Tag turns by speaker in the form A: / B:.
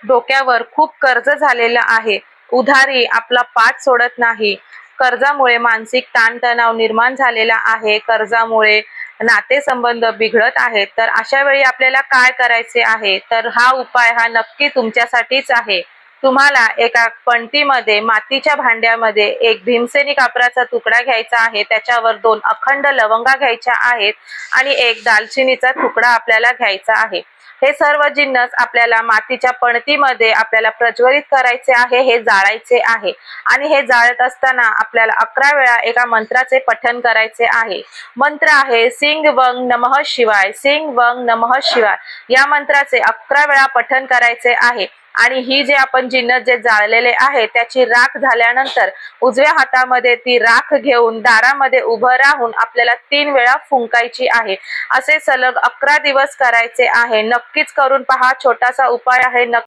A: डोक्यावर खूप कर्ज झालेलं आहे. उधारी आपला पाठ सोडत नाही. कर्जामुळे मानसिक ताणतणाव निर्माण झालेला आहे. कर्जामुळे नातेसंबंध बिघडत आहेत. तर अशा वेळी आपल्याला काय करायचे आहे? तर हा उपाय नक्की तुमच्यासाठीच आहे. तुम्हाला एका पणतीमध्ये मातीच्या भांड्यामध्ये एक भीमसेनी कापराचा तुकडा घ्यायचा आहे. त्याच्यावर 2 अखंड लवंगा घ्यायच्या आहेत आणि एक दालचिनीचा तुकडा आपल्याला घ्यायचा आहे. हे सर्व जिन्नस आपल्याला मातीच्या पणतीमध्ये आपल्याला प्रज्वलित करायचे आहे, हे जाळायचे आहे. आणि हे जाळत असताना आपल्याला 11 वेळा एका मंत्राचे पठण करायचे आहे. मंत्र आहे सिंग वंग नमः शिवाय, सिंग वंग नमः शिवाय. या मंत्राचे 11 वेळा पठण करायचे आहे. आणि ही जे आपण जिन्नस जे जाळलेले आहे त्याची राख झाल्यानंतर उजव्या हातामध्ये ती राख घेऊन दारामध्ये उभं राहून आपल्याला 3 वेळा फुंकायची आहे. असे सलग 11 दिवस करायचे आहे. नक्कीच करून पहा. छोटासा उपाय आहे.